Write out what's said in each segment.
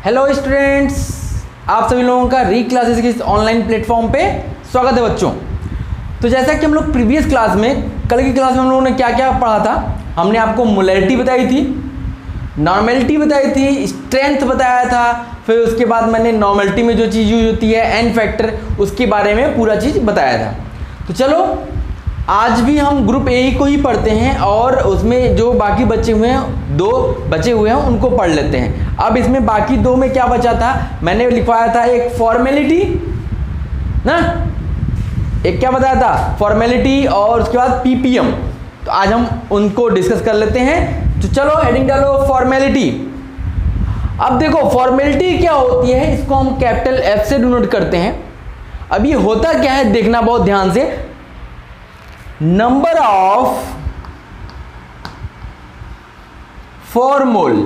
Hello students, आप सभी लोगों का री क्लासेस के इस ऑनलाइन प्लेटफॉर्म पे स्वागत है बच्चों। तो जैसा कि हम लोग प्रीवियस क्लास में, कल की क्लास में हम लोगों ने क्या क्या पढ़ा था, हमने आपको मोलैरिटी बताई थी, नॉर्मेलिटी बताई थी, स्ट्रेंथ बताया था, फिर उसके बाद मैंने नॉर्मेलिटी में जो चीज़ यूज होती है एन फैक्टर, उसके बारे में पूरा चीज़ बताया था। तो चलो आज भी हम ग्रुप ए को ही पढ़ते हैं और उसमें जो बाकी बचे हुए हैं, 2 बचे हुए हैं, उनको पढ़ लेते हैं। अब इसमें बाकी 2 में क्या बचा था, मैंने लिखवाया था एक फॉर्मेलिटी ना, एक क्या बताया था फॉर्मेलिटी, और उसके बाद पीपीएम। तो आज हम उनको डिस्कस कर लेते हैं। तो चलो हेडिंग डालो फॉर्मेलिटी। अब देखो फॉर्मेलिटी क्या होती है, इसको हम कैपिटल एफ से डिनोट करते हैं। अब ये होता क्या है देखना बहुत ध्यान से, number of फॉर्मूल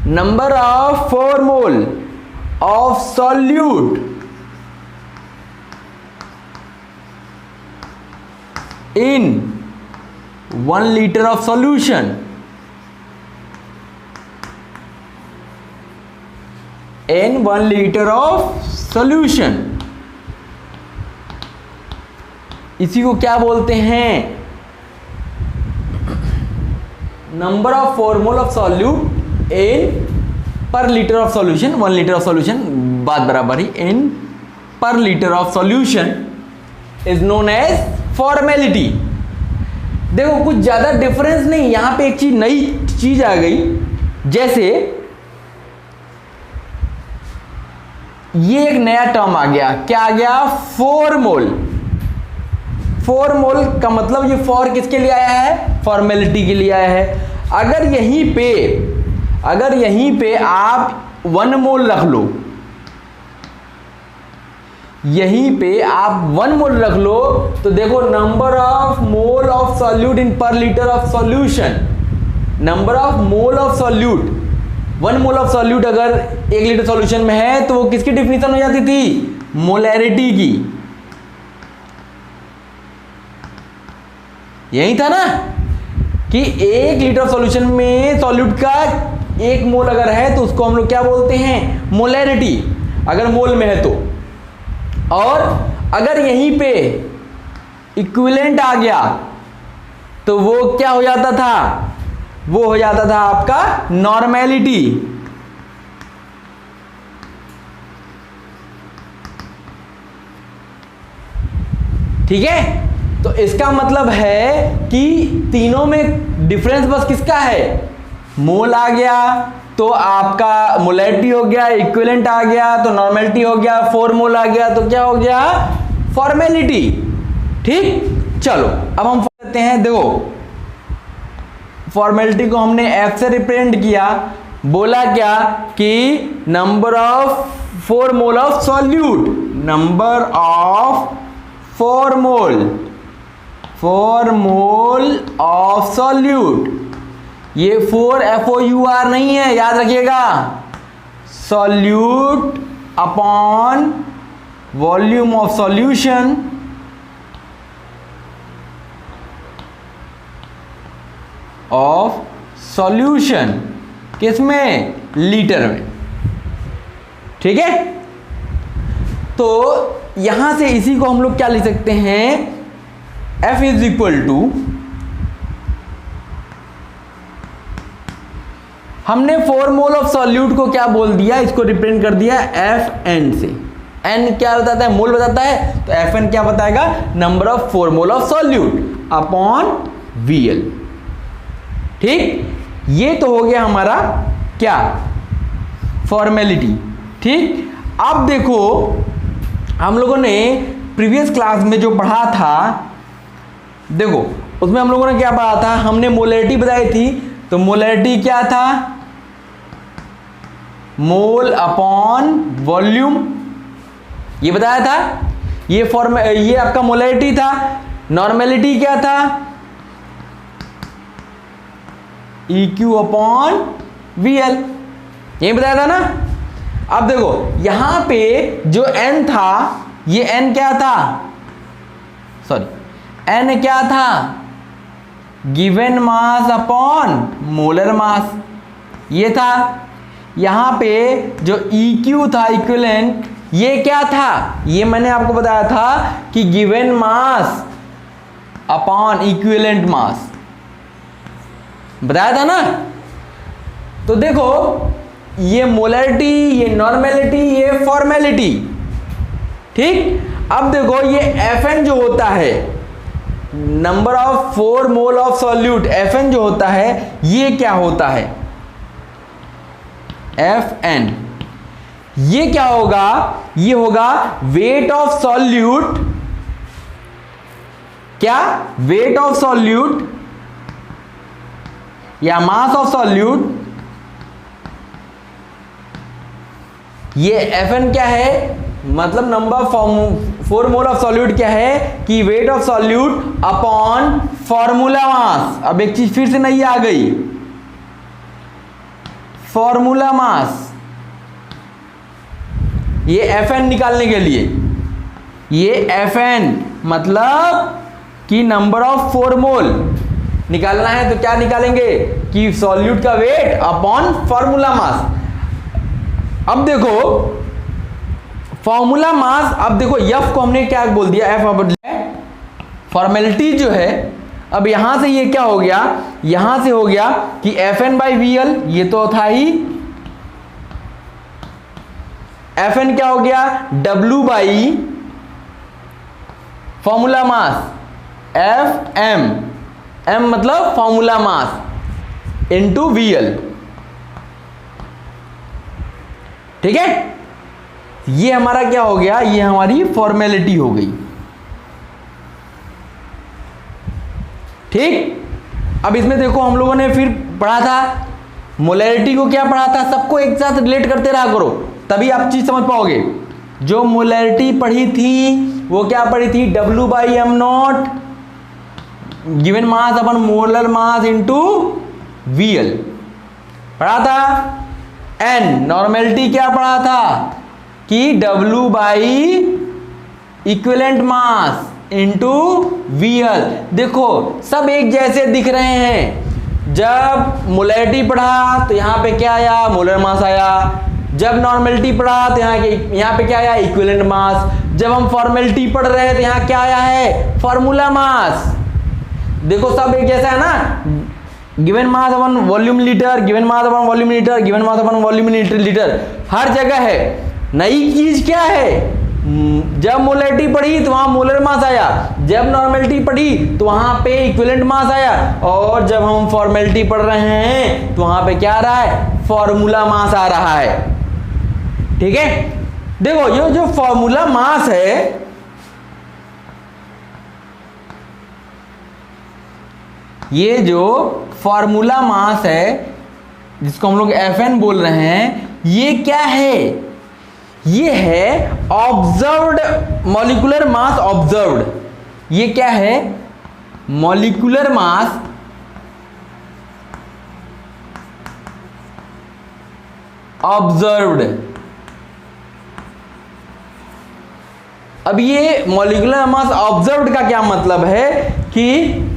number of formole of solute in 1 liter of solution in 1 liter of solution, इसी को क्या बोलते हैं, number of formula of solute in per litre of solution, 1 litre of solution, बात बराबर ही, in per litre of solution is known as formality. देखो कुछ ज्यादा डिफरेंस नहीं, यहां पे एक चीज नई चीज आ गई, जैसे ये एक नया टर्म आ गया, क्या आ गया, फॉर्मूल। फॉर्मूल का मतलब ये फॉर किसके लिए आया है, फॉर्मेलिटी के लिए आया है। अगर यहीं पे आप 1 मोल रख लो, यहीं पे आप 1 मोल रख लो, तो देखो number of mole of solute in per litre of solution, number of mole of solute, 1 mole of solute अगर 1 लीटर सॉल्यूशन में है तो वो किसकी डिफिनीशन हो जाती थी, मोलैरिटी की। यही था ना कि 1 लीटर सॉल्यूशन में सॉल्यूट का 1 मोल अगर है तो उसको हम लोग क्या बोलते हैं, मोलैरिटी, अगर मोल में है तो। और अगर यहीं पे इक्विवेलेंट आ गया तो वो क्या हो जाता था, वो हो जाता था आपका नॉर्मेलिटी। ठीक है, तो इसका मतलब है कि तीनों में डिफरेंस बस किसका है, मोल आ गया तो आपका मोलैरिटी हो गया, इक्विवेलेंट आ गया तो नॉर्मेलिटी हो गया, 4 मोल आ गया तो क्या हो गया, फॉर्मेलिटी। ठीक, चलो अब हम करते हैं। देखो फॉर्मेलिटी को हमने एफ से रिप्रेजेंट किया, बोला क्या कि number of 4 mole of solute, number of 4 mole of solute, ये 4 FOUR नहीं है, याद रखिएगा, solute upon volume of solution of solution, किसमें, लीटर में। ठीक है, तो यहां से इसी को हम लोग क्या लिख सकते हैं, F इज इक्वल टू, हमने 4 मोल ऑफ सॉल्यूट को क्या बोल दिया, इसको रिप्रेजेंट कर दिया FN से। N क्या बताता है, मोल बताता है, तो FN क्या बताएगा, number of 4 mole of solute upon VL। ठीक, ये तो हो गया हमारा क्या, फॉर्मेलिटी। ठीक, अब देखो हम लोगों ने प्रीवियस क्लास में जो पढ़ा था, देखो उसमें हम लोगों ने क्या पढ़ा था, हमने मोलैरिटी बताई थी, तो मोलैरिटी क्या था, मोल अपॉन वॉल्यूम, ये बताया था, ये आपका मोलैरिटी था। नॉर्मेलिटी क्या था, EQ अपॉन VL, यही बताया था ना। अब देखो यहां पे जो N था, ये N क्या था, सॉरी N क्या था, given mass upon molar mass, ये था। यहां पे जो EQ था इक्विवेलेंट, ये क्या था, ये मैंने आपको बताया था कि given mass upon equivalent mass, बताया था ना। तो देखो ये मोलरिटी, ये नॉर्मेलिटी, ये फॉर्मेलिटी, ठीक। अब देखो ये Fn जो होता है, number of 4 mole of solute, Fn जो होता है ये क्या होता है, Fn, ये क्या होगा, ये होगा वेट ऑफ सॉल्यूट, क्या, वेट ऑफ सॉल्यूट या मास ऑफ सॉल्यूट। ये Fn क्या है, मतलब नंबर 4 मोल ऑफ सॉल्यूट क्या है कि weight of solute upon formula मास। अब एक चीज फिर से नई आ गई, फॉर्मूला मास, ये Fn निकालने के लिए, ये Fn मतलब कि नंबर ऑफ 4 मोल निकालना है, तो क्या निकालेंगे कि सॉल्यूट का वेट अपॉन फॉर्मूला मास। अब देखो फॉर्मूला मास, अब देखो F को हमने क्या बोल दिया, F फॉर्मेलिटी जो है। अब यहां से ये क्या हो गया, यहां से हो गया कि Fn/VL, ये तो था ही, Fn क्या हो गया, W by formula mass, Fm, M मतलब फॉर्मूला मास इनटू VL, ठीक है। ये हमारा क्या हो गया, ये हमारी फॉर्मेलिटी हो गई, ठीक। अब इसमें देखो हम लोगों ने फिर पढ़ा था मोलैरिटी को, क्या पढ़ा था, सबको एक साथ रिलेट करते रहा करो, तभी आप चीज समझ पाओगे। जो मोलैरिटी पढ़ी थी वो क्या पढ़ी थी, W/m0 गिवन मास अपन मोलर मास इनटू VL पढ़ा था। N नॉर्मेलिटी क्या पढ़ा था कि W by equivalent mass into VL। देखो सब एक जैसे दिख रहे हैं। जब मोलैरिटी पढ़ा तो यहाँ पे क्या आया, मोलर मास आया। जब नॉर्मेलिटी पढ़ा तो यहाँ पे क्या आया, इक्विवेलेंट मास। जब हम फॉर्मेलिटी पढ़ रहे हैं तो यहाँ क्या आया है, फॉर्मूला मास। देखो सब एक जैसा है ना, given mass upon volume litre, given mass upon volume litre, given mass upon volume litre, हर जगह है। नई चीज क्या है, जब मोलैरिटी पढ़ी तो वहां मोलर मास आया, जब नॉर्मेलिटी पढ़ी तो वहां पे इक्विवेलेंट मास आया, और जब हम फॉर्मेलिटी पढ़ रहे हैं तो वहां पे क्या आ रहा है, फॉर्मूला मास आ रहा है, ठीक है। देखो ये जो फॉर्मूला मास है, ये जो फॉर्मूला मास है जिसको हम लोग Fn बोल रहे हैं, ये क्या है, ये है ऑब्जर्व्ड मॉलिक्यूलर मास ऑब्जर्व्ड। ये क्या है, मॉलिक्यूलर मास ऑब्जर्व्ड। अब ये मॉलिक्यूलर मास ऑब्जर्व्ड का क्या मतलब है कि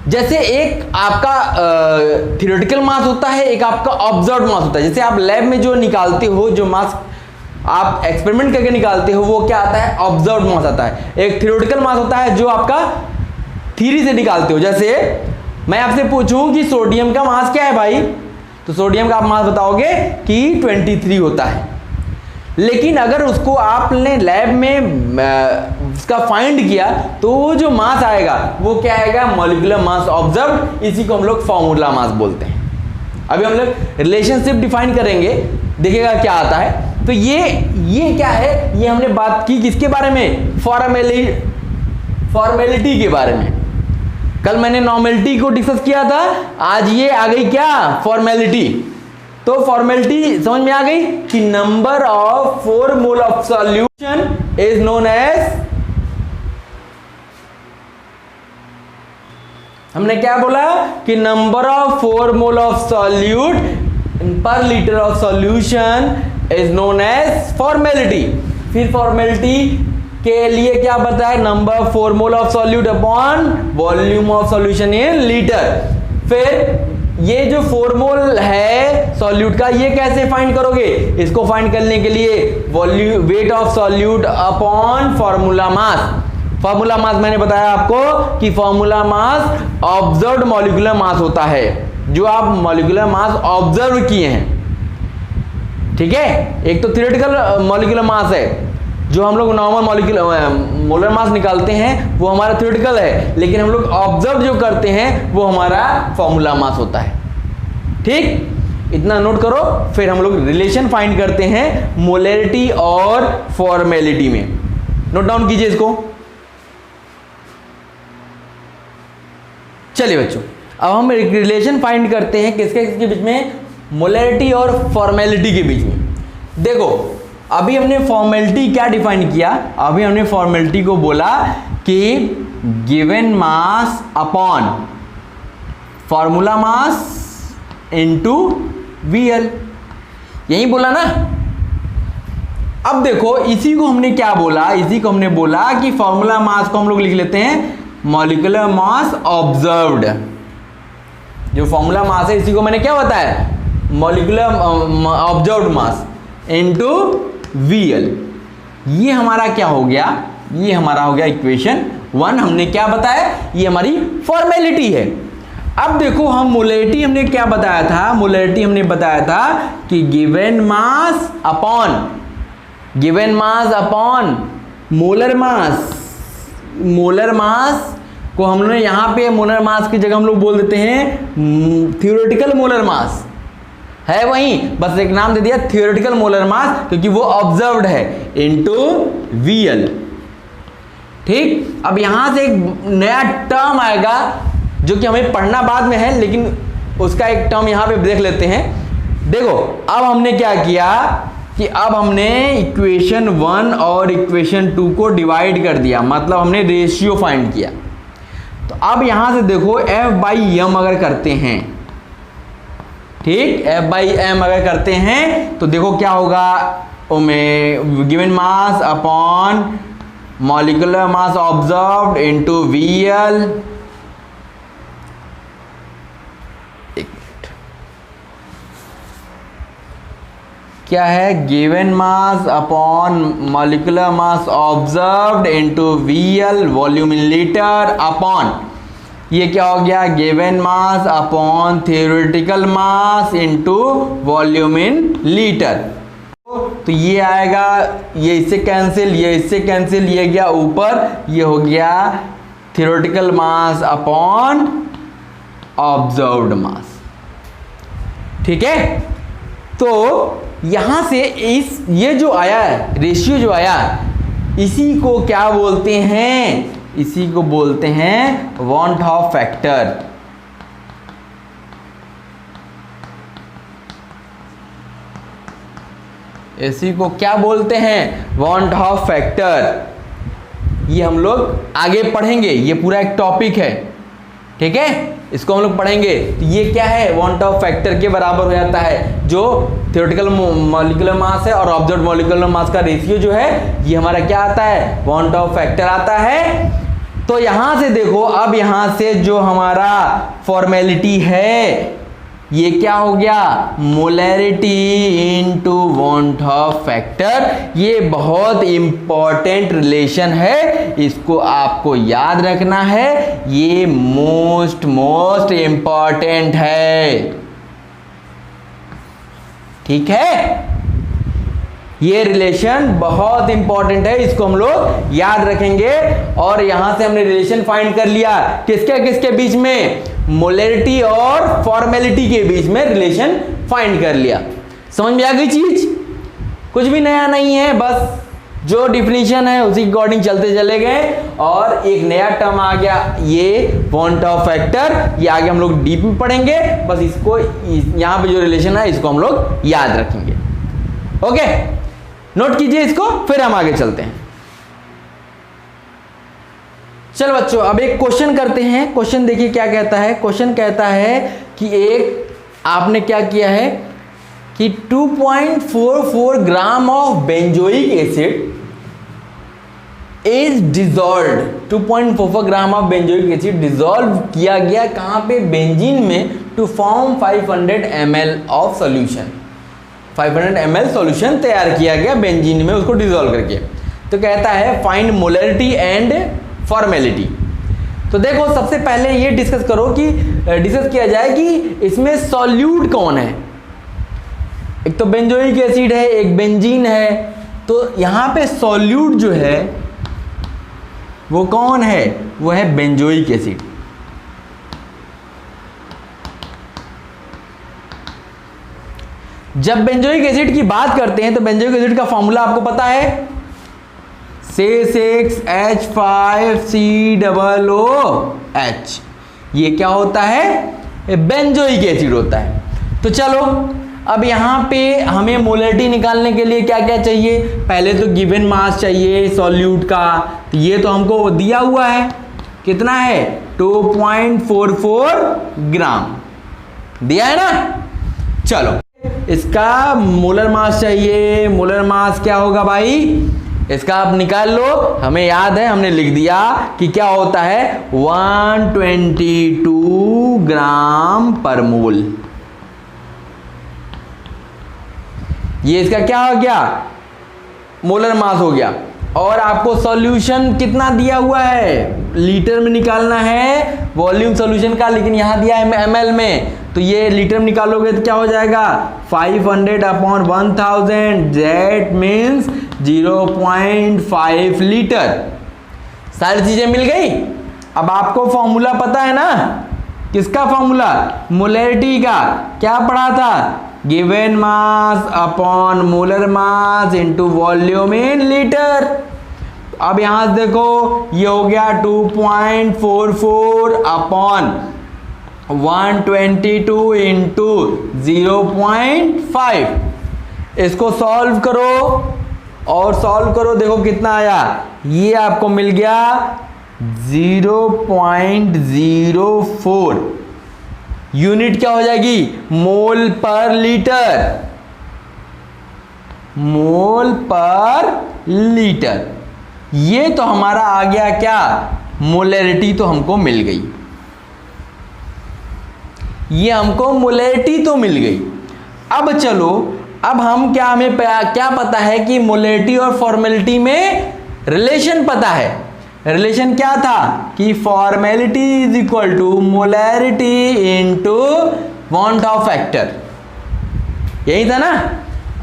जैसे एक आपका थ्योरेटिकल मास होता है, एक आपका ऑब्जर्व्ड मास होता है। जैसे आप लैब में जो निकालते हो, जो मास आप एक्सपेरिमेंट करके निकालते हो, वो क्या आता है, ऑब्जर्व्ड मास आता है। एक थ्योरेटिकल मास होता है जो आपका थ्योरी से निकालते हो। जैसे मैं आपसे पूछूं कि सोडियम का मास क्या है भाई, तो सोडियम का आप मास बताओगे कि 23 होता है। लेकिन अगर उसको आपने लैब में उसका फाइंड किया तो वो जो मास आएगा वो क्या आएगा, मॉलिक्यूलर मास ऑब्जर्व्ड। इसी को हम लोग फॉर्मूला मास बोलते हैं। अभी हम लोग रिलेशनशिप डिफाइन करेंगे, देखिएगा क्या आता है। तो ये क्या है, ये हमने बात की किसके बारे में, फॉर्मेलिटी के बारे में। कल मैंने नॉर्मेलिटी को डिस्कस किया था, आज ये आ गई क्या, फॉर्मेलिटी। तो फॉर्मेलिटी समझ में आ गई कि number of 4 mole of solution is known as, हमने क्या बोला कि number of 4 mole of solute per litre of solution is known as formality. फिर फॉर्मेलिटी के लिए क्या बताया, number 4 mole of solute upon volume of solution in litre. फिर ये जो 4 मोल है सॉल्यूट का, ये कैसे फाइंड करोगे, इसको फाइंड करने के लिए volume weight of solute upon formula mass. Formula mass मैंने बताया आपको कि formula mass observed molecular mass होता है, जो आप मॉलिक्यूलर मास ऑब्जर्व किए हैं। ठीक है, एक तो थियोरेटिकल मॉलिक्यूलर मास है, जो हम लोग नॉर्मल मोलर मास निकालते हैं वो हमारा थियोरेटिकल है, लेकिन हम लोग ऑब्जर्व जो करते हैं वो हमारा फॉर्मूला मास होता है। ठीक, इतना नोट करो। फिर हम लोग रिलेशन फाइंड करते हैं मोलैरिटी और फॉर्मेलिटी में। नोट डाउन कीजिए इसको। चलिए बच्चों, अब हम एक रिलेशन फाइंड करते हैं किसके किसके बीच में, मोलैरिटी और फॉर्मेलिटी के बीच में। देखो, अभी हमने फॉर्मेलिटी क्या डिफाइन किया, अभी हमने फॉर्मेलिटी को बोला कि given mass upon formula mass into VL, यही बोला ना। अब देखो, इसी को हमने क्या बोला, इसी को हमने बोला कि फॉर्मूला मास को हम लोग लिख लेते हैं मॉलिक्यूलर मास ऑब्जर्व्ड। जो फॉर्मूला मास है इसी को मैंने क्या बताया, molecular observed mass into VL. ये हमारा क्या हो गया, ये हमारा हो गया इक्वेशन 1। हमने क्या बताया, ये हमारी फॉर्मेलिटी है। अब देखो, हम मोलैरिटी हमने क्या बताया था, मोलैरिटी हमने बताया था कि given mass upon molar mass. Molar mass को हम लोग यहाँ पे मोलर मास की जगह हम लोग बोल देते हैं थियोरेटिकल मोलर मास है, वही बस एक नाम दे दिया थियोरेटिकल मोलर मास, क्योंकि वो ऑब्जर्व्ड है, इनटू वीएल। ठीक, अब यहां से एक नया टर्म आएगा जो कि हमें पढ़ना बाद में है, लेकिन उसका एक टर्म यहां पे देख लेते हैं। देखो, अब हमने क्या किया कि अब हमने इक्वेशन 1 और इक्वेशन 2 को डिवाइड कर दिया, मतलब हमने रेशियो फाइंड किया। तो अब यहां से देखो, F/m अगर करते हैं, ठीक, F/m अगर करते हैं तो देखो क्या होगा, given mass upon molecular mass observed into VL. क्या है, given mass upon molecular mass observed into VL volume in litre upon, ये क्या हो गया, given mass upon theoretical mass into volume in litre. तो ये आएगा, ये इससे कैंसिल, ये इससे कैंसिल, ये गया ऊपर, ये हो गया थियोरेटिकल मास अपॉन ऑब्जर्व्ड मास। ठीक है, तो यहां से ये जो आया है, रेशियो जो आया, इसी को क्या बोलते हैं, इसी को बोलते हैं वॉन हॉफ फैक्टर। इसी को क्या बोलते हैं, वॉन हॉफ फैक्टर। ये हम लोग आगे पढ़ेंगे, ये पूरा एक टॉपिक है। ठीक है, इसको हम लोग पढ़ेंगे। तो ये क्या है, वॉन हॉफ फैक्टर के बराबर हो जाता है, जो थियोरेटिकल मॉलिक्यूलर मास है और ऑब्जर्व्ड मॉलिक्यूलर मास का रेशियो जो है, ये हमारा क्या आता है, वॉन हॉफ फैक्टर आता है। तो यहां से देखो, अब यहां से जो हमारा फॉर्मेलिटी है, ये क्या हो गया, molarity into Van't Hoff factor. ये बहुत इंपॉर्टेंट रिलेशन है, इसको आपको याद रखना है, ये मोस्ट इंपॉर्टेंट है। ठीक है, ये रिलेशन बहुत इंपॉर्टेंट है, इसको हम लोग याद रखेंगे। और यहां से हमने रिलेशन फाइंड कर लिया, किसके किसके बीच में, मोलैरिटी और फॉर्मेलिटी के बीच में रिलेशन फाइंड कर लिया। समझ में आ गई चीज, कुछ भी नया नहीं है, बस जो डिफिनीशन है उसी के अकॉर्डिंग चलते चले गए। और एक नया टर्म आ गया, ये वॉन हॉफ फैक्टर, ये आगे हम लोग डीप में पढ़ेंगे। बस इसको, यहां पे जो रिलेशन है इसको हम लोग याद रखेंगे। ओके, नोट कीजिए इसको, फिर हम आगे चलते हैं। चलो बच्चों, अब एक क्वेश्चन करते हैं। क्वेश्चन देखिए क्या कहता है। क्वेश्चन कहता है कि एक आपने क्या किया है कि 2.44 gram of benzoic acid is dissolve 2.44 gram of benzoic acid dissolve किया गया कहाँ पे, बेंजीन में, to form 500 ml of solution. 500 ml solution तैयार किया गया बेंजीन में उसको डिजॉल्व करके। तो कहता है फाइंड मोलरिटी एंड फॉर्मेलिटी। तो देखो सबसे पहले ये डिस्कस किया जाए कि इसमें सॉल्यूट कौन है। एक तो बेंजोइक एसिड है, एक बेंजीन है, तो यहां पे सॉल्यूट जो है वो कौन है, वो है बेंजोइक एसिड। जब बेंजोइक एसिड की बात करते हैं तो बेंजोइक एसिड का फॉर्मूला आपको पता है, C6H5COOH। ये क्या होता है, बेंजोइक एसिड होता है। तो चलो अब यहाँ पे हमें मोलरिटी निकालने के लिए क्या क्या चाहिए, पहले तो गिवन मास चाहिए सॉल्यूट का। तो ये तो हमको दिया हुआ है, कितना है, 2.44 ग्राम दिया है ना। चलो इसका मोलर मास चाहिए। मोलर मास क्या होगा भाई, इसका आप निकाल लो, हमें याद है, हमने लिख दिया कि क्या होता है, 122 ग्राम पर मोल। ये इसका क्या हो गया, मोलर मास हो गया। और आपको सॉल्यूशन कितना दिया हुआ है, लीटर में निकालना है वॉल्यूम सॉल्यूशन का, लेकिन यहां दिया है ml में, तो ये लीटर में निकालोगे तो क्या हो जाएगा, 500/1000, दैट मीन्स 0.5 लीटर। सारी चीजें मिल गई। अब आपको फॉर्मूला पता है ना, किसका फॉर्मूला, मोलरिटी का। क्या पढ़ा था, given mass upon molar mass into volume in litre. अब यहां से देखो ये हो गया 2.44 अपॉन 122 इंटू 0.5। इसको सॉल्व करो और सॉल्व करो, देखो कितना आया, ये आपको मिल गया 0.04। यूनिट क्या हो जाएगी, मोल पर लीटर, मोल पर लीटर। ये तो हमारा आ गया क्या, मोलरिटी तो हमको मिल गई, ये हमको मोलरिटी तो मिल गई। अब चलो, अब हम क्या, हमें क्या पता है कि मोलरिटी और फॉर्मेलिटी में रिलेशन पता है। रिलेशन क्या था कि formality is equal to molarity into Van't Hoff factor, यही था ना।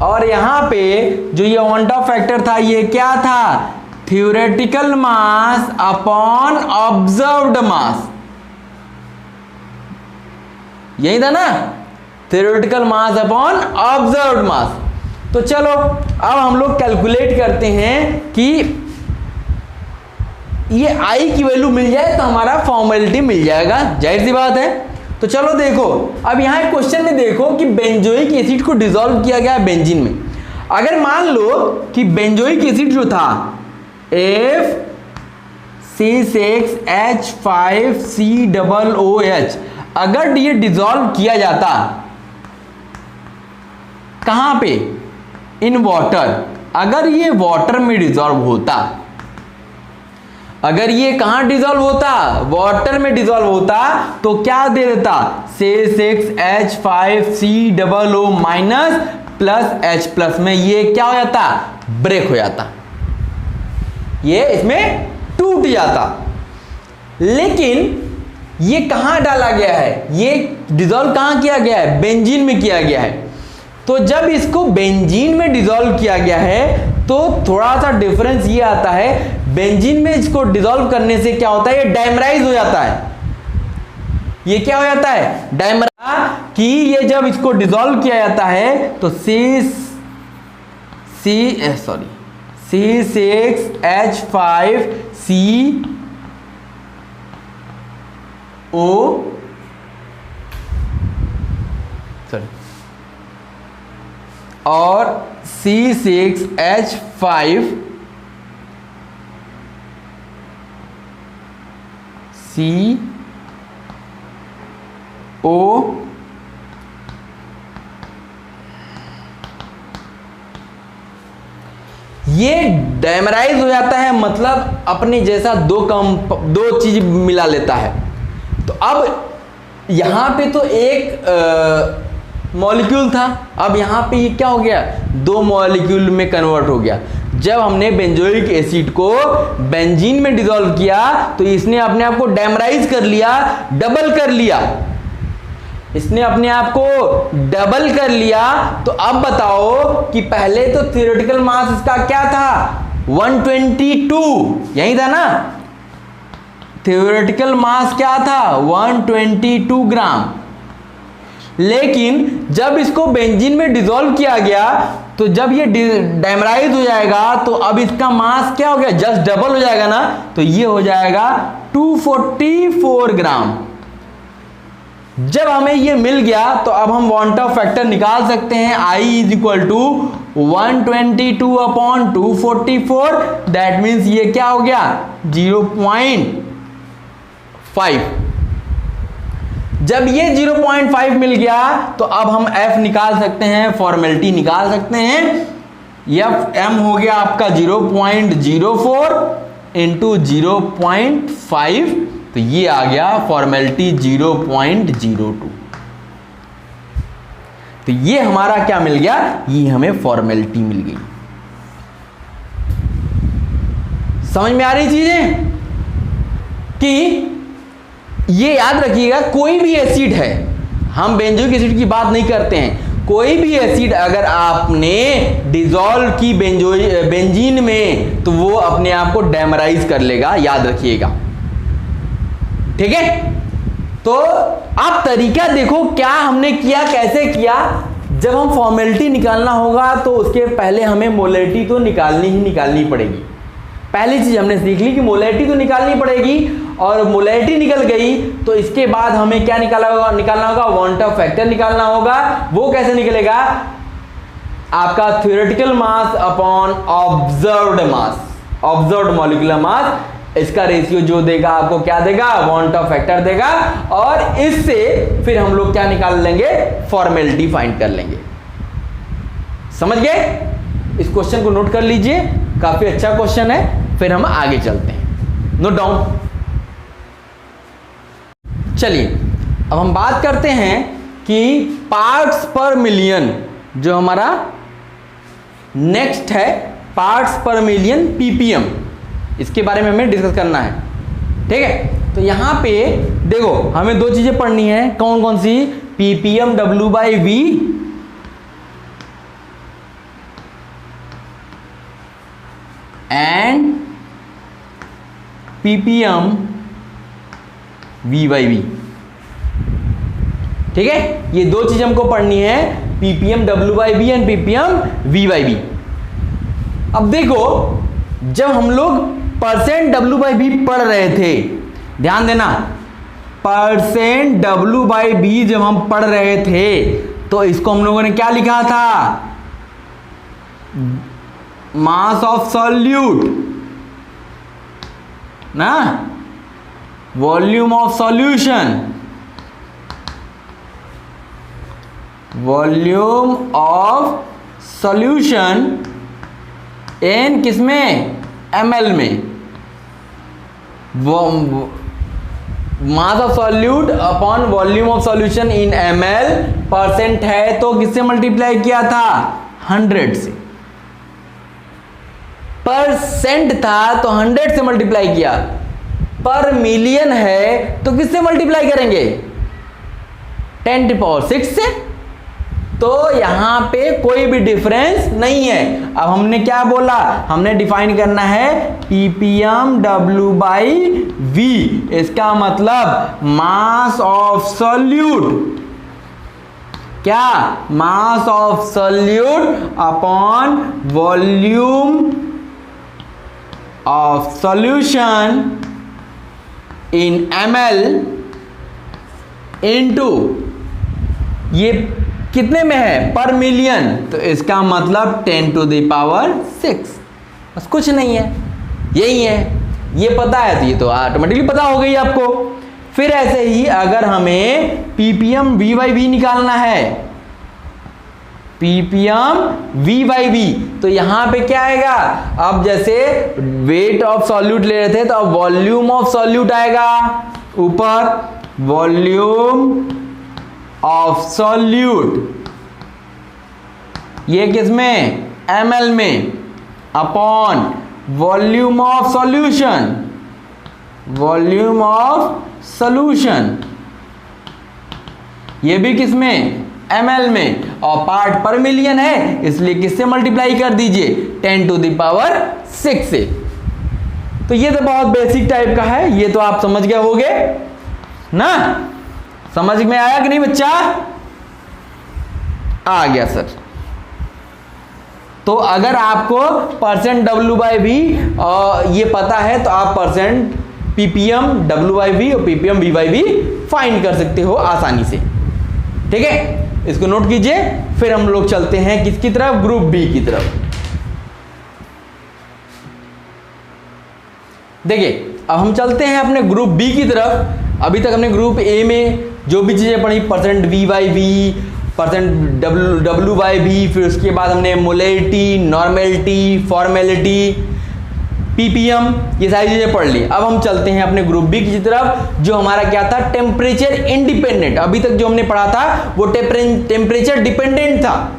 और यहां पे जो ये वॉन टॉप फैक्टर था, ये क्या था, थ्योरेटिकल मास अपॉन ऑब्जर्व्ड मास, यही था ना, थ्योरेटिकल मास अपॉन ऑब्जर्व्ड मास। तो चलो अब हम लोग कैलकुलेट करते हैं कि ये I की वैल्यू मिल जाए तो हमारा फॉर्मेलिटी मिल जाएगा, जाहिर सी बात है। तो चलो देखो, अब यहाँ एक क्वेश्चन में देखो कि बेंजोइक एसिड को डिसॉल्व किया गया है बेंजीन में। अगर मान लो कि बेंजोइक एसिड जो था FC6H5COOH, अगर ये डिसॉल्व किया जाता कहां पे, इन वाटर, अगर ये वाटर में डिसॉल्व होता, अगर ये कहां डिसॉल्व होता, वाटर में डिसॉल्व होता, तो क्या दे देता, C6H5COO minus plus H plus में ये क्या हो जाता, ब्रेक हो जाता, ये इसमें टूट जाता। लेकिन ये कहां डाला गया है, ये डिसॉल्व कहां किया गया है, बेंजीन में किया गया है। तो जब इसको बेंजीन में डिसॉल्व किया गया है तो थोड़ा सा डिफरेंस ये आता है, बेंजीन में इसको डिसॉल्व करने से क्या होता है, ये डाइमराइज हो जाता है। ये क्या हो जाता है, डाइमरा, कि ये जब इसको डिसॉल्व किया जाता है तो C6H5CO और C6H5CO ये डायमराइज हो जाता है, मतलब अपने जैसा दो चीज मिला लेता है। तो अब यहां पे तो एक मॉलिक्यूल था, अब यहां पे ये क्या हो गया, 2 मॉलिक्यूल में कन्वर्ट हो गया। जब हमने बेंजोइक एसिड को बेंजीन में डिसॉल्व किया तो इसने अपने आप को डायमराइज कर लिया, डबल कर लिया, इसने अपने आप को डबल कर लिया। तो अब बताओ कि पहले तो थ्योरेटिकल मास इसका क्या था, 122, यही था ना, थ्योरेटिकल मास क्या था 122 ग्राम। लेकिन जब इसको बेंजीन में डिसॉल्व किया गया तो जब ये डायमराइज हो जाएगा तो अब इसका मास क्या हो गया, जस्ट डबल हो जाएगा ना, तो ये हो जाएगा 244 ग्राम। जब हमें ये मिल गया तो अब हम वांट ऑफ फैक्टर निकाल सकते हैं, I is equal to 122 upon 244, that means ये क्या हो गया 0.5। जब ये 0.5 मिल गया तो अब हम F निकाल सकते हैं, फॉर्मेलिटी निकाल सकते हैं। Fm हो गया आपका 0.04 इंटू 0.5, तो ये आ गया फॉर्मेलिटी 0.02। तो ये हमारा क्या मिल गया, ये हमें फॉर्मेलिटी मिल गई। समझ में आ रही चीजें कि ये याद रखिएगा, कोई भी एसिड है, हम बेंजोइक एसिड की बात नहीं करते हैं, कोई भी एसिड अगर आपने डिसॉल्व की बेंजीन में तो वो अपने आप को डायमराइज कर लेगा, याद रखिएगा, ठीक है। तो आप तरीका देखो क्या हमने किया, कैसे किया। जब हम फॉर्मेलिटी निकालना होगा तो उसके पहले हमें मोलैरिटी तो निकालनी पड़ेगी। पहली चीज हमने सीख ली कि मोलैरिटी तो निकालनी पड़ेगी, और मोलैरिटी निकल गई तो इसके बाद हमें क्या निकालना होगा, वांट ऑफ फैक्टर निकालना होगा। वो कैसे निकलेगा, आपका थ्योरेटिकल मास अपॉन ऑब्जर्व्ड मास, ऑब्जर्व्ड मॉलिक्यूलर मास, इसका रेशियो जो देगा आपको क्या देगा, वांट ऑफ फैक्टर देगा, और इससे फिर हम लोग क्या निकाल लेंगे, फॉर्मेलिटी फाइंड कर लेंगे। समझ गए? इस क्वेश्चन को नोट कर लीजिए, काफी अच्छा क्वेश्चन है। फिर हम आगे चलते हैं, नोट डाउन। चलिए अब हम बात करते हैं कि पार्ट्स पर मिलियन, जो हमारा नेक्स्ट है, पार्ट्स पर मिलियन पीपीएम, इसके बारे में हमें डिस्कस करना है, ठीक है। तो यहां पे देखो हमें 2 चीजें पढ़नी है, कौन कौन सी, ppm W/V and ppm V/V, ठीक है। ये 2 चीज हमको पढ़नी है, ppm W/V and ppm V/V। अब देखो जब हम लोग परसेंट W/V पढ़ रहे थे, ध्यान देना, परसेंट W/V जब हम पढ़ रहे थे तो इसको हम लोगों ने क्या लिखा था, मास ऑफ सॉल्यूट ना, volume of solution, volume of solution इन किसमें, ml में, mass of solute upon volume of solution in ml, percent है तो किससे मल्टीप्लाई किया था, 100 से, परसेंट था तो 100 से मल्टीप्लाई किया, पर मिलियन है तो किससे मल्टीप्लाई करेंगे, 10⁶ से। तो यहां पे कोई भी डिफरेंस नहीं है। अब हमने क्या बोला, हमने डिफाइन करना है ppm W/V, इसका मतलब मास ऑफ सॉल्यूट, क्या, mass of solute upon volume of solution in ml into, ये कितने में है, पर मिलियन, तो इसका मतलब 10⁶, बस कुछ नहीं है, यही है। ये पता है तो ये तो ऑटोमेटिकली पता हो गई आपको। फिर ऐसे ही अगर हमें ppm V/V निकालना है ppm v/v। तो यहां पे क्या आएगा, अब जैसे वेट ऑफ सॉल्यूट ले रहे थे तो अब वॉल्यूम ऑफ सॉल्यूट आएगा ऊपर, वॉल्यूम ऑफ सॉल्यूट ये किसमें, ml में, upon volume of solution, volume of solution ये भी किसमें, ml में, और पार्ट पर मिलियन है इसलिए किससे मल्टीप्लाई कर दीजिए, 10⁶ से। तो ये तो बहुत बेसिक टाइप का है, ये तो आप समझ गए होगे ना, समझ में आया कि नहीं बच्चा, आ गया सर। तो अगर आपको परसेंट W/V ये पता है तो आप परसेंट ppm W/V और ppm v/v फाइंड कर सकते हो आसानी से। ठीक है, इसको नोट कीजिए। फिर हम लोग चलते हैं किसकी तरफ, ग्रुप बी की तरफ। देखिए अब हम चलते हैं अपने ग्रुप बी की तरफ। अभी तक हमने ग्रुप ए में जो भी चीजें पढ़ी, परसेंट v/v, परसेंट W/V, फिर उसके बाद हमने मोलैरिटी, नॉर्मेलिटी, फॉर्मेलिटी, ppm, ये सारी चीजें पढ़ ली। अब हम चलते हैं अपने ग्रुप बी की तरफ जो हमारा क्या था, टेम्परेचर इंडिपेंडेंट। अभी तक जो हमने पढ़ा था वो टेम्परेचर डिपेंडेंट था,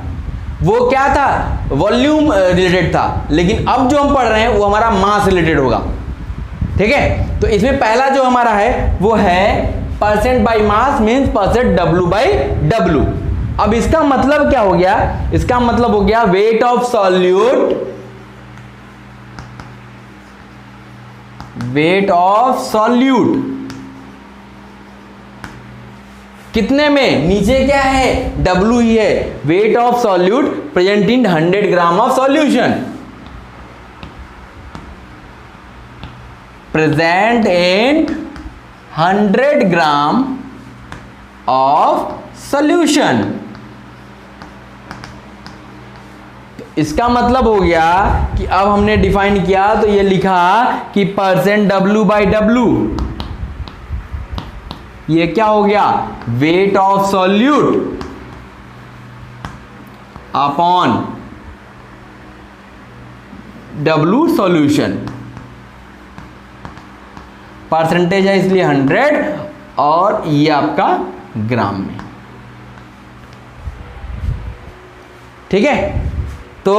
वो क्या था, वॉल्यूम रिलेटेड था। लेकिन अब जो हम पढ़ रहे हैं वो हमारा मास रिलेटेड होगा। ठीक है, तो इसमें पहला जो हमारा है वो है percent by mass means percent W/W। अब इसका मतलब क्या हो गया, इसका मतलब हो गया weight of solute, weight of solute कितने में, नीचे क्या है, W ही है, weight of solute present in 100 gram of solution, present in 100 gram of solution. इसका मतलब हो गया कि अब हमने डिफाइन किया तो ये लिखा कि परसेंट W/W ये क्या हो गया, weight of solute upon W solution. Percentage है इसलिए 100 और ये आपका ग्राम में। ठीक है, तो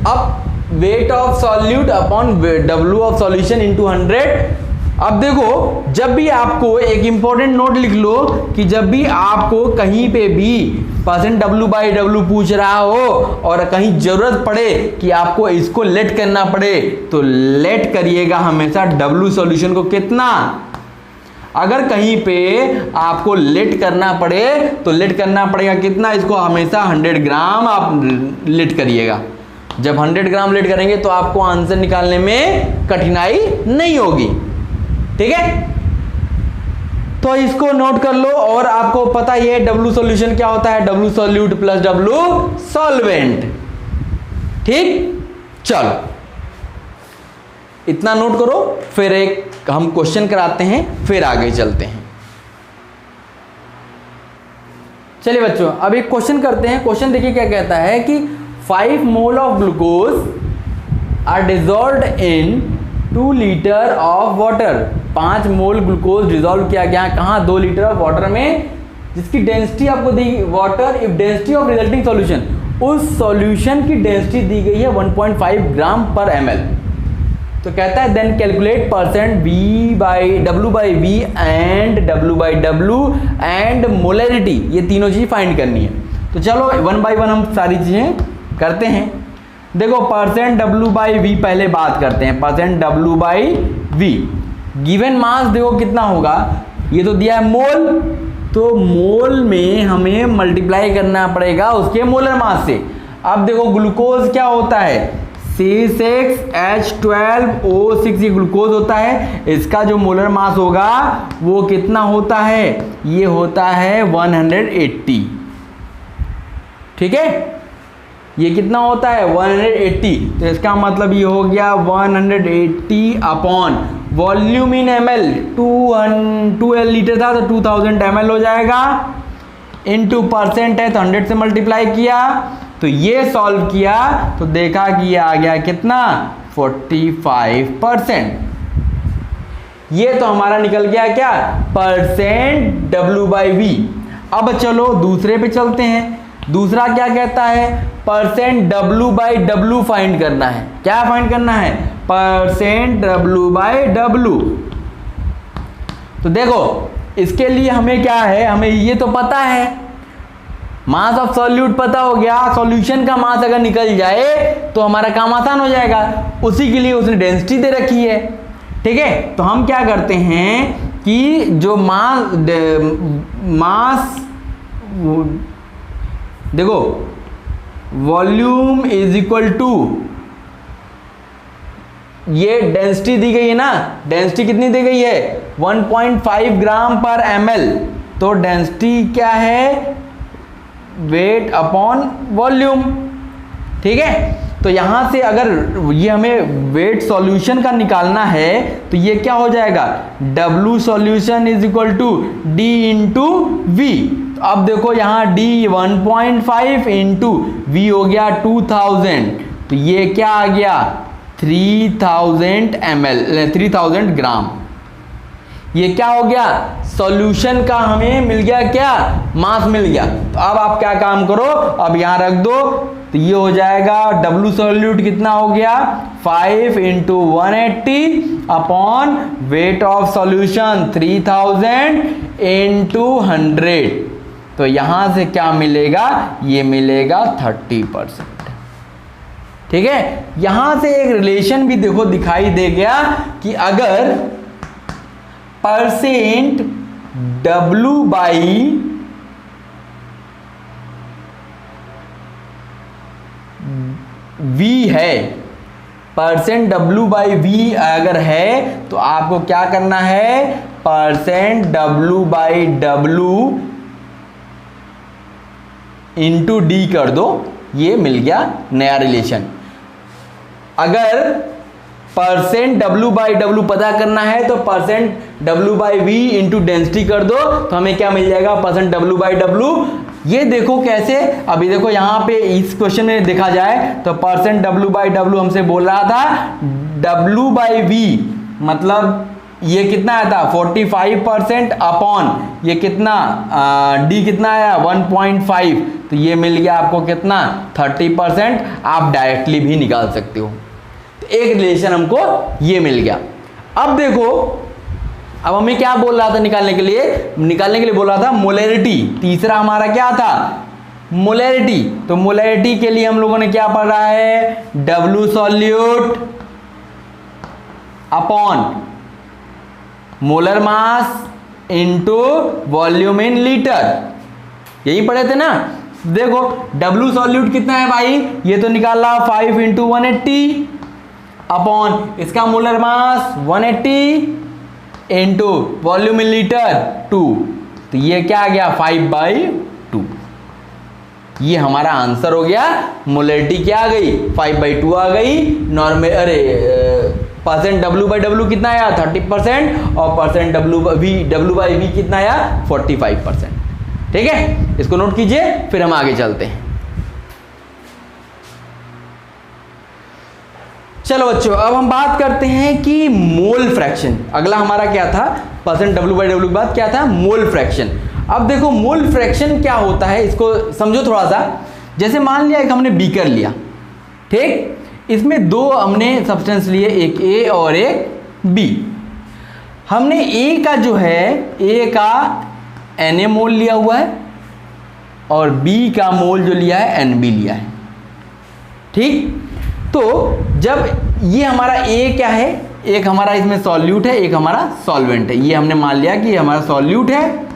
अब weight of solute upon W of solution into 100। अब देखो जब भी आपको एक इंपॉर्टेंट नोट लिख लो कि जब भी आपको कहीं पे भी परसेंट W/W पूछ रहा हो और कहीं जरूरत पड़े कि आपको इसको लेट करना पड़े तो लेट करिएगा हमेशा W सॉल्यूशन को कितना। अगर कहीं पे आपको लेट करना पड़े तो लेट करना पड़ेगा कितना, इसको हमेशा 100 ग्राम आप लेट करिएगा। जब 100 ग्राम लेट करेंगे तो आपको आंसर निकालने में कठिनाई नहीं होगी। ठीक है, तो इसको नोट कर लो। और आपको पता ही है W सॉल्यूशन क्या होता है, W solute plus W solvent. ठीक, चलो इतना नोट करो, फिर एक हम क्वेश्चन कराते हैं, फिर आगे चलते हैं। चलिए बच्चों अब एक क्वेश्चन करते हैं। क्वेश्चन देखिए क्या कहता है कि 5 mole of glucose are dissolved in 2 litre of water. 5 mole glucose dissolve किया गया कहाँ, 2 लीटर ऑफ वाटर में, जिसकी डेंसिटी आपको दी water if density of resulting solution, उस सॉल्यूशन की डेंसिटी दी गई है 1.5 ग्राम पर ml। तो कहता है then calculate percent W/V and W/W and molarity, ये तीनों चीज फाइंड करनी है। तो चलो 1 बाय 1 हम सारी चीजें करते हैं। देखो परसेंट W/V पहले बात करते हैं। परसेंट W/V गिवन मास देखो कितना होगा, ये तो दिया है मोल, तो मोल में हमें मल्टीप्लाई करना पड़ेगा उसके मोलर मास से। अब देखो ग्लूकोज क्या होता है, C6H12O6 ये ग्लूकोज होता है। इसका जो मोलर मास होगा वो कितना होता है, ये होता है 180। ठीक है, ये कितना होता है 180। तो इसका मतलब ये हो गया 180 अपॉन वॉल्यूम इन ml, 2 लीटर था तो 2000 ml हो जाएगा, इंटू परसेंट है तो 100 से मल्टीप्लाई किया, तो ये सॉल्व किया तो देखा कि ये आ गया कितना 45%। ये तो हमारा निकल गया क्या परसेंट W/V। अब चलो दूसरे पे चलते हैं। दूसरा क्या कहता है परसेंट W/W फाइंड करना है। क्या फाइंड करना है परसेंट W/W। तो देखो इसके लिए हमें क्या है, हमें ये तो पता है मास ऑफ सॉल्यूट पता हो गया, सॉल्यूशन का मास अगर निकल जाए तो हमारा काम आसान हो जाएगा। उसी के लिए उसने डेंसिटी दे रखी है। ठीक है, तो हम क्या करते हैं कि जो मास देखो वॉल्यूम इज इक्वल टू, ये डेंसिटी दी गई है ना, डेंसिटी कितनी दी गई है 1.5 ग्राम पर ml। तो डेंसिटी क्या है वेट अपॉन वॉल्यूम। ठीक है, तो यहां से अगर ये हमें वेट सॉल्यूशन का निकालना है तो ये क्या हो जाएगा W solution is equal to D into V. तो अब देखो यहां D 1.5 इंटू वी हो गया 2000, तो ये क्या आ गया 3000 ml 3000 ग्राम। ये क्या हो गया सॉल्यूशन का हमें मिल गया क्या मास मिल गया। तो अब आप क्या काम करो, अब यहां रख दो, तो ये हो जाएगा W सॉल्यूट कितना हो गया 5 into 180 upon weight of solution 3000 into 100। तो यहां से क्या मिलेगा, ये मिलेगा 30%। ठीक है, यहां से एक रिलेशन भी देखो दिखाई दे गया कि अगर परसेंट W बाई V है, परसेंट W/V अगर है तो आपको क्या करना है परसेंट W/W इंटू D कर दो, ये मिल गया नया रिलेशन। अगर परसेंट W/W पता करना है तो परसेंट W/V इंटू डेंसिटी कर दो, तो हमें क्या मिल जाएगा परसेंट W/W। ये देखो कैसे, अभी देखो यहां पे इस क्वेश्चन में देखा जाए तो परसेंट W/W हमसे बोल रहा था W/V मतलब ये कितना आया था 45% अपॉन ये कितना D कितना आया 1.5, तो ये मिल गया आपको कितना 30%। आप डायरेक्टली भी निकाल सकते हो। तो एक रिलेशन हमको ये मिल गया। अब देखो अब हमें क्या बोल रहा था निकालने के लिए बोल रहा था मोलैरिटी। तीसरा हमारा क्या था मोलैरिटी। तो मोलैरिटी के लिए हम लोगों ने क्या पढ़ा है W solute upon molar mass into volume in litre, यही पढ़े थे ना। देखो W सॉल्यूट कितना है भाई, ये तो निकाला 5 इंटू 180 अपॉन इसका molar mass 180 into volume in litre 2, तो ये क्या आ गया 5/2। ये हमारा आंसर हो गया। मोलैरिटी क्या आ गई 5/2 आ गई। नॉर्मल परसेंट W/W कितना आया 30% और परसेंट W/V कितना आया 45%। ठीक है, इसको नोट कीजिए, फिर हम आगे चलते हैं। चलो बच्चों, अब हम बात करते हैं कि मोल फ्रैक्शन। अगला हमारा क्या था परसेंट W/W के बाद क्या था मोल फ्रैक्शन। अब देखो मोल फ्रैक्शन क्या होता है इसको समझो थोड़ा सा। जैसे मान लिया एक हमने बीकर लिया, ठीक, इसमें दो हमने सब्सटेंस लिए, एक A और एक B। हमने A का जो है A का Na मोल लिया हुआ है और B का मोल जो लिया है NB लिया है। ठीक, तो जब ये हमारा A क्या है, एक हमारा इसमें सॉल्यूट है, एक हमारा सॉल्वेंट है। ये हमने मान लिया कि ये हमारा सॉल्यूट है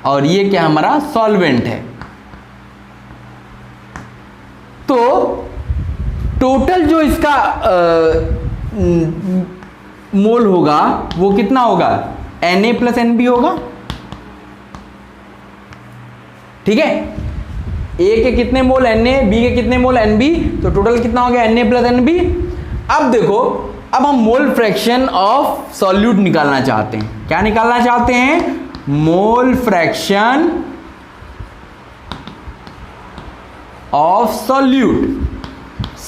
और ये क्या हमारा सॉल्वेंट है। तो टोटल जो इसका मोल होगा वो कितना होगा Na प्लस NB होगा। ठीक है, A के कितने मोल Na, B के कितने मोल NB, तो टोटल कितना हो गया Na प्लस NB। अब देखो, अब हम मोल फ्रैक्शन ऑफ सॉल्यूट निकालना चाहते हैं। क्या निकालना चाहते हैं मोल फ्रैक्शन ऑफ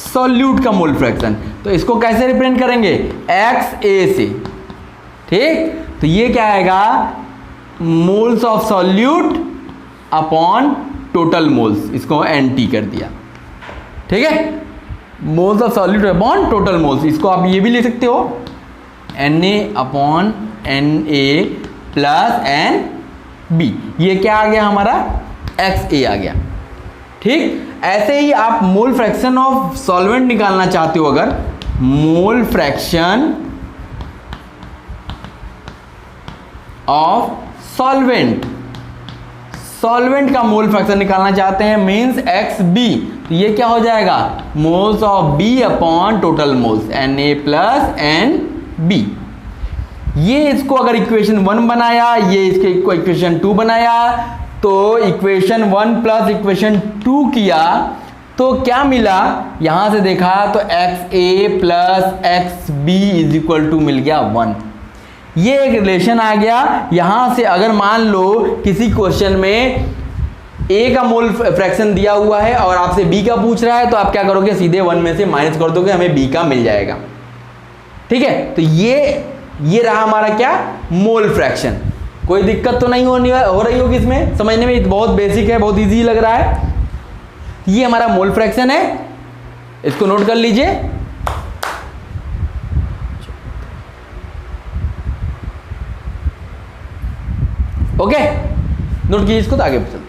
सॉल्यूट का मोल फ्रैक्शन। तो इसको कैसे रिप्रेजेंट करेंगे, XA से, ठीक। तो ये क्या आएगा, moles of solute upon total moles, इसको NT कर दिया, ठीक है। Moles of solute upon total moles, इसको आप ये भी लिख सकते हो Na upon Na plus NB। ये क्या आ गया हमारा, XA आ गया, ठीक। ऐसे ही आप मोल फ्रैक्शन ऑफ सॉल्वेंट निकालना चाहते हो, अगर मोल फ्रैक्शन ऑफ सॉल्वेंट का मोल फ्रैक्शन निकालना चाहते हैं, मींस XB, तो ये क्या हो जाएगा, moles of B upon total moles, Na plus NB। ये इसको अगर इक्वेशन 1 बनाया, ये इसके इक्वेशन 2 बनाया, तो इक्वेशन 1 प्लस इक्वेशन 2 किया तो क्या मिला, यहां से देखा तो XA plus XB is equal to मिल गया 1। ये एक रिलेशन आ गया। यहां से अगर मान लो किसी क्वेश्चन में A का मोल फ्रैक्शन दिया हुआ है और आपसे B का पूछ रहा है, तो आप क्या करोगे, सीधे 1 में से माइनस कर दोगे, हमें B का मिल जाएगा, ठीक है। तो ये रहा हमारा क्या, मोल फ्रैक्शन। कोई दिक्कत तो नहीं हो रही होगी इसमें, समझने में बहुत बेसिक है, बहुत इजी लग रहा है। ये हमारा मोल फ्रैक्शन है, इसको नोट कर लीजिए। ओके, नोट कीजिए इसको, तो आगे चलते हैं।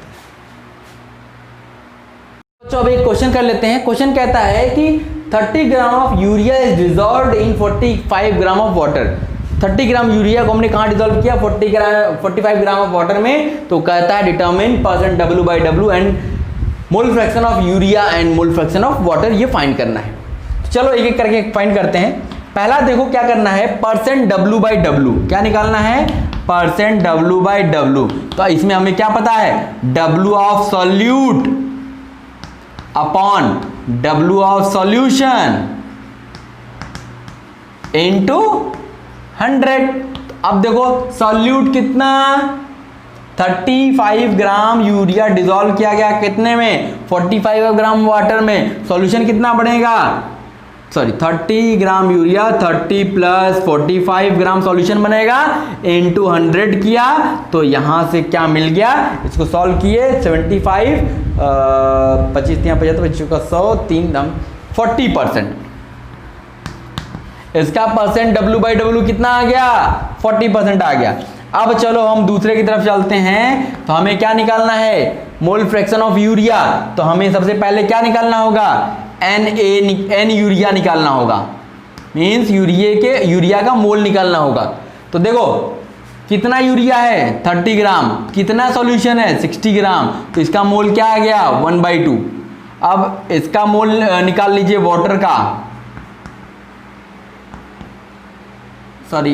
बच्चों अब एक क्वेश्चन कर लेते हैं। क्वेश्चन कहता है कि 30 gram of urea is dissolved in 45 gram of water. 30 gram urea को हमने कहाँ डिजोल्व किया, 45 ग्राम ऑफ वाटर में। तो कहता है determine % W/W and mole fraction of urea and mole fraction of water, ये फाइंड करना है। तो चलो एक एक करके फाइंड करते हैं। पहला देखो क्या करना है, % W/W, क्या निकालना है, % W/W। तो इसमें हमें क्या पता है, W of solute upon W of solution into 100। अब देखो सॉल्यूट कितना, 35 ग्राम यूरिया डिसॉल्व किया गया कितने में, 45 ग्राम वाटर में। सॉल्यूशन कितना बनेगा, 30 ग्राम यूरिया, 30 प्लस 45 ग्राम सॉल्यूशन बनेगा, इनटू 100 किया तो यहां से क्या मिल गया, इसको सॉल्व किए 75 25 75 25 का 100 3 दम 40%। इसका % W/W कितना आ गया, 40% आ गया। अब चलो हम दूसरे की तरफ चलते हैं। तो हमें क्या निकालना है, मोल फ्रैक्शन ऑफ यूरिया। तो हमें सबसे पहले क्या निकालना होगा, N यूरिया निकालना होगा, मीन्स यूरिया का मोल निकालना होगा। तो देखो कितना यूरिया है, 30 ग्राम, कितना सॉल्यूशन है 60 ग्राम, तो इसका मोल क्या आ गया 1/2। अब इसका मोल निकाल लीजिए वाटर का, सॉरी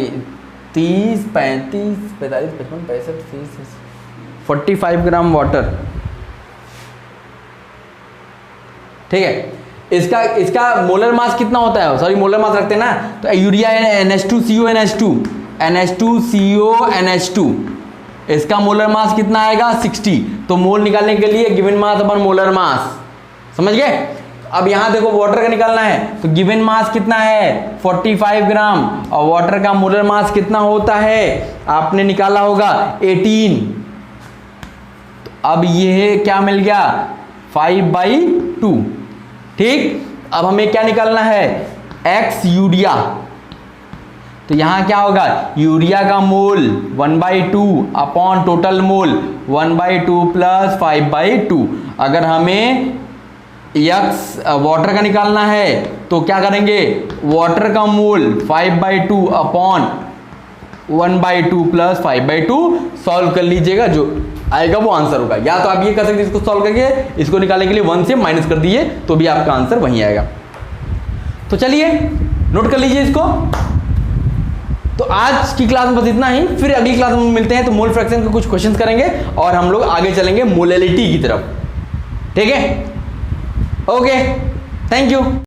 30 35 45 55 65 30 45 ग्राम वाटर, ठीक है। इसका मोलर मास कितना होता है, सॉरी मोलर मास रखते हैं ना, तो यूरिया NH2CO इसका मोलर मास कितना आएगा 60। तो मोल निकालने के लिए गिवन मास अपन मोलर मास, समझ गए। अब यहां देखो वाटर का निकालना है, तो गिवन मास कितना है 45 ग्राम, और वाटर का मोलर मास कितना होता है आपने निकाला होगा 18। तो अब ये क्या मिल गया 5/2, ठीक। अब हमें क्या निकालना है, X यूरिया। तो यहां क्या होगा, यूरिया का मोल 1/2 अपॉन टोटल मोल 1/2 प्लस 5/2। अगर हमें X वाटर का निकालना है तो क्या करेंगे, वाटर का मोल 5/2 अपॉन 1/2 प्लस 5/2 सॉल्व कर लीजिएगा, जो आएगा वो आंसर होगा। या तो आप ये कर सकते हैं, इसको सॉल्व करके इसको निकालने के लिए 1 से माइनस कर दिए तो भी आपका आंसर वहीं आएगा। तो चलिए नोट कर लीजिए इसको। तो आज की क्लास में बस इतना ही, फिर अगली क्लास में मिलते हैं। तो मोल फ्रैक्शन के कुछ क्वेश्चंस करेंगे और हम लोग आगे चलेंगे मोलैलिटी की तरफ, ठीक है। Okay, thank you.